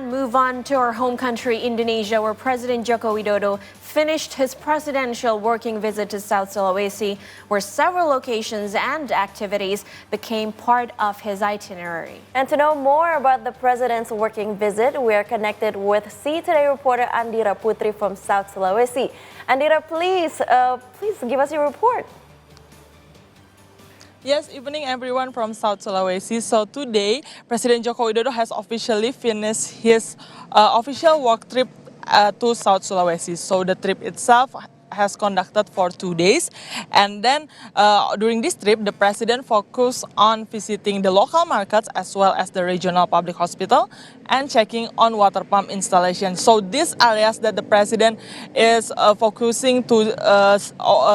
And move on to our home country, Indonesia, where President Joko Widodo finished his presidential working visit to South Sulawesi, where several locations and activities became part of his itinerary. And to know more about the president's working visit, we are connected with C Today reporter Andira Putri from South Sulawesi. Andira, please give us your report. Yes, evening everyone from South Sulawesi. So today, President Joko Widodo has officially finished his official work trip to South Sulawesi. So the trip itself has conducted for 2 days, and then during this trip the president focused on visiting the local markets as well as the regional public hospital and checking on water pump installation. So these areas that the president is focusing to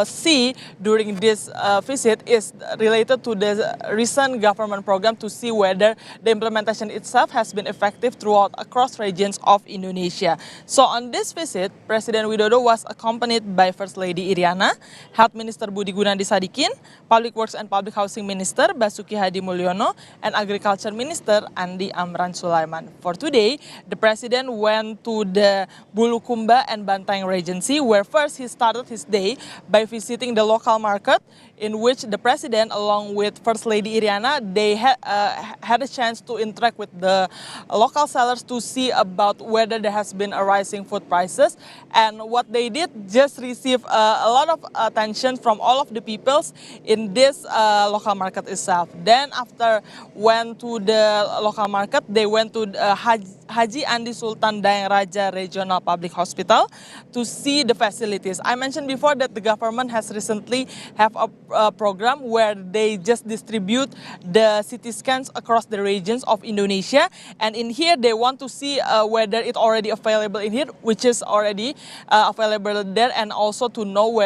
see during this visit is related to the recent government program to see whether the implementation itself has been effective throughout across regions of Indonesia. So on this visit, President Widodo was accompanied by First Lady Iriana, Health Minister Budi Gunadi Sadikin, Public Works and Public Housing Minister Basuki Hadi Mulyono, and Agriculture Minister Andi Amran Sulaiman. For today, the President went to the Bulukumba and Bantaeng Regency, where first he started his day by visiting the local market, in which the President, along with First Lady Iriana, they had a chance to interact with the local sellers to see about whether there has been a rising food prices. And what they did just receive a lot of attention from all of the peoples in this local market itself. Then after went to the local market, they went to Haji Andi Sultan Daeng Raja Regional Public Hospital to see the facilities. I mentioned before that the government has recently have a program where they just distribute the CT scans across the regions of Indonesia, and in here they want to see whether it already available in here, which is already available there, and also to know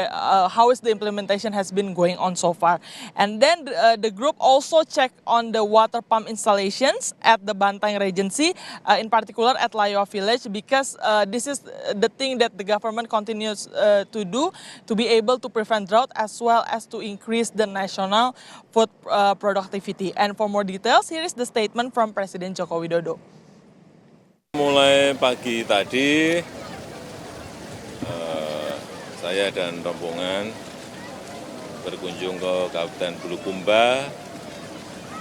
how is the implementation has been going on so far. And then the group also checked on the water pump installations at the Bantaeng Regency, in particular at Layo Village, because this is the thing that the government continues to do to be able to prevent drought as well as to increase the national food productivity. And for more details, here is the statement from President Joko Widodo. Mulai pagi tadi, saya dan rombongan berkunjung ke Kabupaten Bulukumba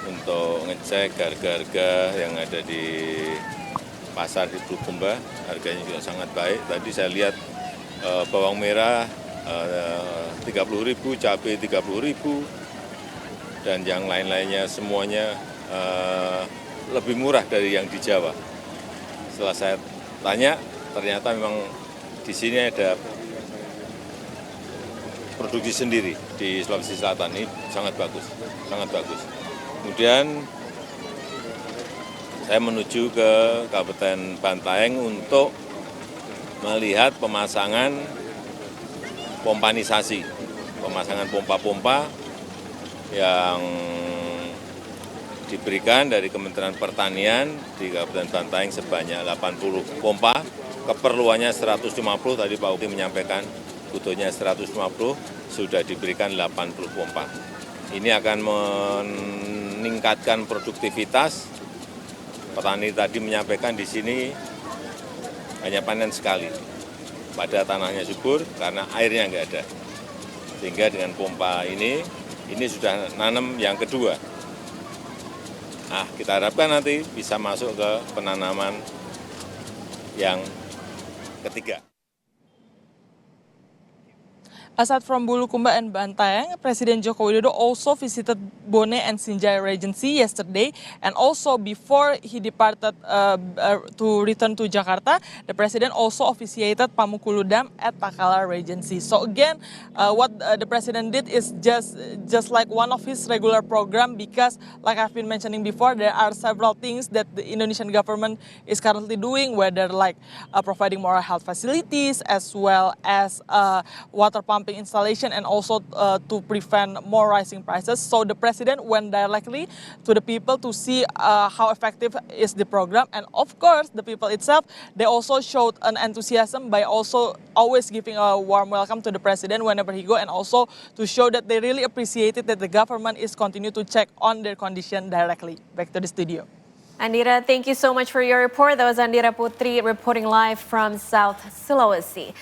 untuk ngecek harga-harga yang ada di pasar di Bulukumba. Harganya juga sangat baik. Tadi saya lihat bawang merah 30.000, cabai 30.000, dan yang lain-lainnya semuanya lebih murah dari yang di Jawa. Setelah saya tanya, ternyata memang di sini ada produksi sendiri di Sulawesi Selatan. Ini sangat bagus, sangat bagus. Kemudian saya menuju ke Kabupaten Bantaeng untuk melihat pemasangan pompanisasi, pemasangan pompa-pompa yang diberikan dari Kementerian Pertanian di Kabupaten Bantaeng sebanyak 80 pompa, keperluannya 150, tadi Pak Uki menyampaikan butuhnya 150, sudah diberikan 80 pompa. Ini akan meningkatkan produktivitas. Petani tadi menyampaikan di sini hanya panen sekali, pada tanahnya subur karena airnya nggak ada. Sehingga dengan pompa ini sudah nanam yang kedua. Nah, kita harapkan nanti bisa masuk ke penanaman yang ketiga. Aside from Bulukumba and Bantaeng, President Joko Widodo also visited Bone and Sinjai Regency yesterday, and also before he departed to return to Jakarta, the President also officiated Pamukulu Dam at Takala Regency. So again, what the President did is just like one of his regular program, because like I've been mentioning before, there are several things that the Indonesian government is currently doing, whether like providing more health facilities as well as water pumping installation, and also to prevent more rising prices. So the President went directly to the people to see how effective is the program, and of course the people itself, they also showed an enthusiasm by also always giving a warm welcome to the President whenever he go, and also to show that they really appreciated that the government is continue to check on their condition directly. Back to the studio. Andira, thank you so much for your report. That was Andira Putri reporting live from South Sulawesi.